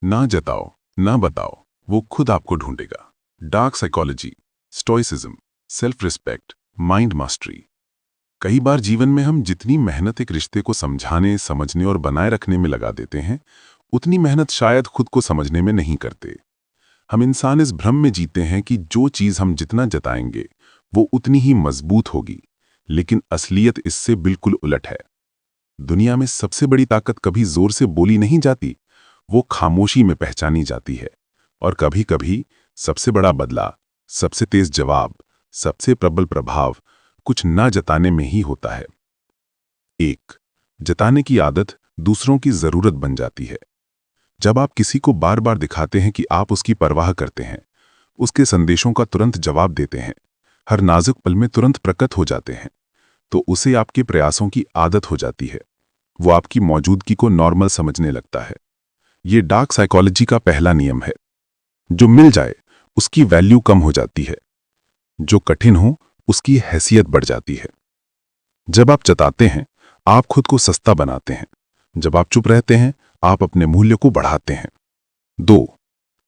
ना जताओ, ना बताओ, वो खुद आपको ढूंढेगा। Dark psychology, stoicism, self respect, mind mastery. कई बार जीवन में हम जितनी मेहनत एक रिश्ते को समझाने, समझने और बनाए रखने में लगा देते हैं, उतनी मेहनत शायद खुद को समझने में नहीं करते। हम इंसान इस भ्रम में जीते हैं कि जो चीज़ हम जितना जताएंगे वो उतनी ही मजबूत होगी, लेकिन असलियत इससे बिल्कुल उलट है। दुनिया में सबसे बड़ी ताकत कभी जोर से बोली नहीं जाती, वो खामोशी में पहचानी जाती है। और कभी कभी सबसे बड़ा बदला, सबसे तेज जवाब, सबसे प्रबल प्रभाव कुछ ना जताने में ही होता है। एक, जताने की आदत दूसरों की जरूरत बन जाती है। जब आप किसी को बार बार दिखाते हैं कि आप उसकी परवाह करते हैं, उसके संदेशों का तुरंत जवाब देते हैं, हर नाजुक पल में तुरंत प्रकट हो जाते हैं, तो उसे आपके प्रयासों की आदत हो जाती है। वो आपकी मौजूदगी को नॉर्मल समझने लगता है। ये डार्क साइकोलॉजी का पहला नियम है। जो मिल जाए उसकी वैल्यू कम हो जाती है, जो कठिन हो उसकी हैसियत बढ़ जाती है। जब आप जताते हैं, आप खुद को सस्ता बनाते हैं। जब आप चुप रहते हैं, आप अपने मूल्य को बढ़ाते हैं। 2,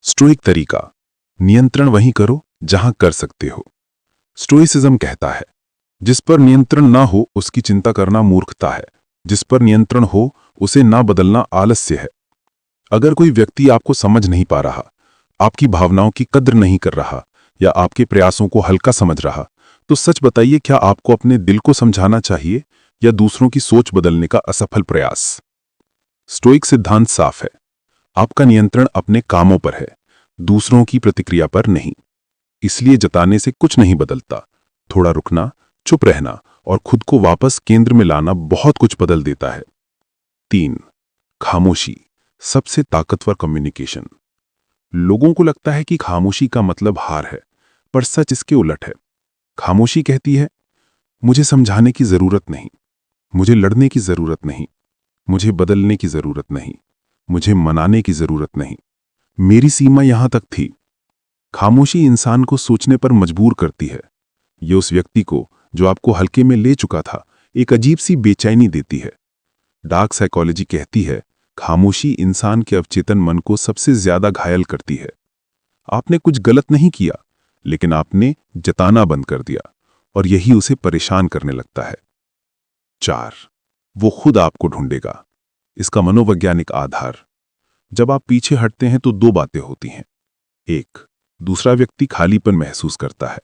स्टोइक तरीका, नियंत्रण वहीं करो जहां कर सकते हो। स्टोइसिज्म कहता है, जिस पर नियंत्रण ना हो उसकी चिंता करना मूर्खता है, जिस पर नियंत्रण हो उसे ना बदलना आलस्य है। अगर कोई व्यक्ति आपको समझ नहीं पा रहा, आपकी भावनाओं की कद्र नहीं कर रहा या आपके प्रयासों को हल्का समझ रहा, तो सच बताइए, क्या आपको अपने दिल को समझाना चाहिए या दूसरों की सोच बदलने का असफल प्रयास? स्टोइक सिद्धांत साफ है, आपका नियंत्रण अपने कामों पर है, दूसरों की प्रतिक्रिया पर नहीं। इसलिए जताने से कुछ नहीं बदलता। थोड़ा रुकना, चुप रहना और खुद को वापस केंद्र में लाना बहुत कुछ बदल देता है। 3, खामोशी, सबसे ताकतवर कम्युनिकेशन। लोगों को लगता है कि खामोशी का मतलब हार है, पर सच इसके उलट है। खामोशी कहती है, मुझे समझाने की जरूरत नहीं, मुझे लड़ने की जरूरत नहीं, मुझे बदलने की जरूरत नहीं, मुझे मनाने की जरूरत नहीं, मेरी सीमा यहां तक थी। खामोशी इंसान को सोचने पर मजबूर करती है। ये उस व्यक्ति को जो आपको हल्के में ले चुका था, एक अजीब सी बेचैनी देती है। डार्क साइकोलॉजी कहती है, खामोशी इंसान के अवचेतन मन को सबसे ज्यादा घायल करती है। आपने कुछ गलत नहीं किया, लेकिन आपने जताना बंद कर दिया और यही उसे परेशान करने लगता है। 4, वो खुद आपको ढूंढेगा। इसका मनोवैज्ञानिक आधार, जब आप पीछे हटते हैं तो 2 बातें होती हैं। 1, दूसरा व्यक्ति खालीपन महसूस करता है।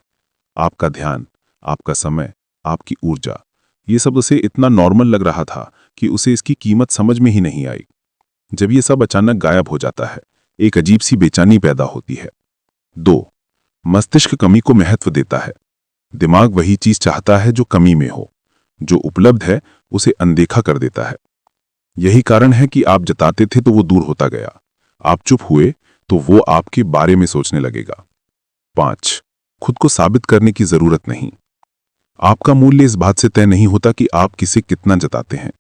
आपका ध्यान, आपका समय, आपकी ऊर्जा, ये सब उसे इतना नॉर्मल लग रहा था कि उसे इसकी कीमत समझ में ही नहीं आई। जब ये सब अचानक गायब हो जाता है, एक अजीब सी बेचैनी पैदा होती है। 2, मस्तिष्क कमी को महत्व देता है। दिमाग वही चीज चाहता है जो कमी में हो, जो उपलब्ध है उसे अनदेखा कर देता है। यही कारण है कि आप जताते थे तो वो दूर होता गया, आप चुप हुए तो वो आपके बारे में सोचने लगेगा। 5, खुद को साबित करने की जरूरत नहीं। आपका मूल्य इस बात से तय नहीं होता कि आप किसे कितना जताते हैं।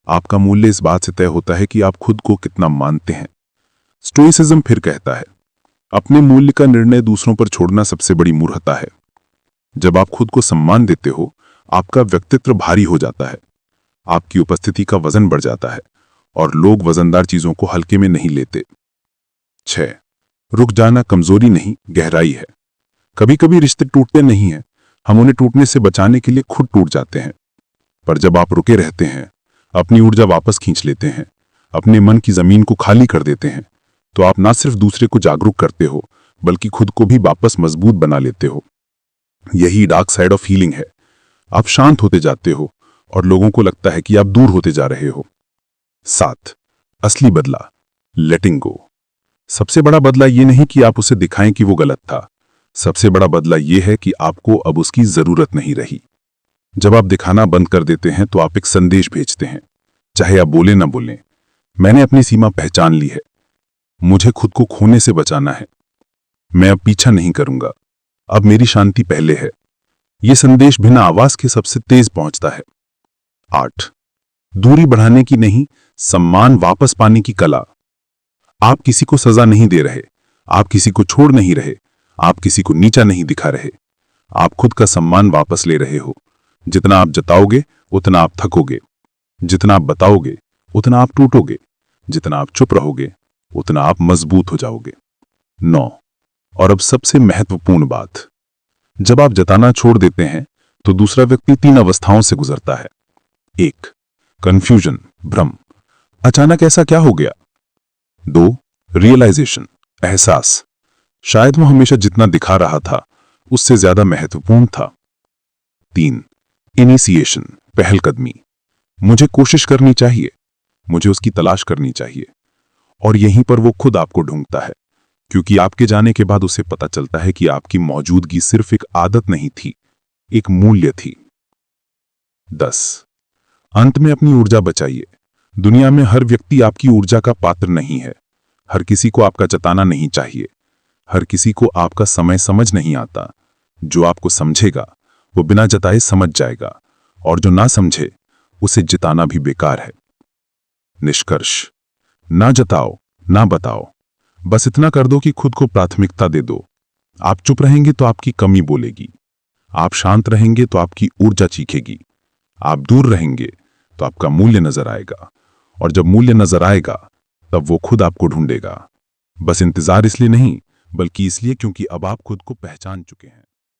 आपका मूल्य इस बात से तय होता है कि आप खुद को कितना मानते हैं। स्टोइसिज्म फिर कहता है, अपने मूल्य का निर्णय दूसरों पर छोड़ना सबसे बड़ी मूर्खता है। जब आप खुद को सम्मान देते हो, आपका व्यक्तित्व भारी हो जाता है, आपकी उपस्थिति का वजन बढ़ जाता है और लोग वजनदार चीजों को हल्के में नहीं लेते। 6, रुक जाना कमजोरी नहीं, गहराई है। कभी कभी रिश्ते टूटते नहीं हैं, हम उन्हें टूटने से बचाने के लिए खुद टूट जाते हैं। पर जब आप रुके रहते हैं, अपनी ऊर्जा वापस खींच लेते हैं, अपने मन की जमीन को खाली कर देते हैं, तो आप ना सिर्फ दूसरे को जागरूक करते हो, बल्कि खुद को भी वापस मजबूत बना लेते हो। यही डार्क साइड ऑफ हीलिंग है। आप शांत होते जाते हो और लोगों को लगता है कि आप दूर होते जा रहे हो। 7, असली बदला, लेटिंग गो। सबसे बड़ा बदला ये नहीं कि आप उसे दिखाएं कि वो गलत था, सबसे बड़ा बदला ये है कि आपको अब उसकी जरूरत नहीं रही। जब आप दिखाना बंद कर देते हैं तो आप एक संदेश भेजते हैं, चाहे आप बोले ना बोलें, मैंने अपनी सीमा पहचान ली है, मुझे खुद को खोने से बचाना है, मैं अब पीछा नहीं करूंगा, अब मेरी शांति पहले है। यह संदेश बिना आवाज के सबसे तेज पहुंचता है। 8, दूरी बढ़ाने की नहीं, सम्मान वापस पाने की कला। आप किसी को सजा नहीं दे रहे, आप किसी को छोड़ नहीं रहे, आप किसी को नीचा नहीं दिखा रहे, आप खुद का सम्मान वापस ले रहे हो। जितना आप जताओगे उतना आप थकोगे, जितना आप बताओगे उतना आप टूटोगे, जितना आप चुप रहोगे उतना आप मजबूत हो जाओगे। 9 और अब सबसे महत्वपूर्ण बात, जब आप जताना छोड़ देते हैं तो दूसरा व्यक्ति 3 अवस्थाओं से गुजरता है। 1 कंफ्यूजन, भ्रम, अचानक ऐसा क्या हो गया। 2 रियलाइजेशन, एहसास, शायद वो हमेशा जितना दिखा रहा था उससे ज्यादा महत्वपूर्ण था। 3 इनिशिएशन, पहलकदमी, मुझे कोशिश करनी चाहिए, मुझे उसकी तलाश करनी चाहिए। और यहीं पर वो खुद आपको ढूंढता है, क्योंकि आपके जाने के बाद उसे पता चलता है कि आपकी मौजूदगी सिर्फ एक आदत नहीं थी, एक मूल्य थी। 10 अंत में अपनी ऊर्जा बचाइए। दुनिया में हर व्यक्ति आपकी ऊर्जा का पात्र नहीं है। हर किसी को आपका जताना नहीं चाहिए। हर किसी को आपका समय समझ नहीं आता। जो आपको समझेगा वो बिना जताए समझ जाएगा, और जो ना समझे उसे जिताना भी बेकार है। निष्कर्ष, ना जताओ, ना बताओ, बस इतना कर दो कि खुद को प्राथमिकता दे दो। आप चुप रहेंगे तो आपकी कमी बोलेगी, आप शांत रहेंगे तो आपकी ऊर्जा चीखेगी, आप दूर रहेंगे तो आपका मूल्य नजर आएगा, और जब मूल्य नजर आएगा तब वो खुद आपको ढूंढेगा। बस इंतजार इसलिए नहीं, बल्कि इसलिए क्योंकि अब आप खुद को पहचान चुके हैं।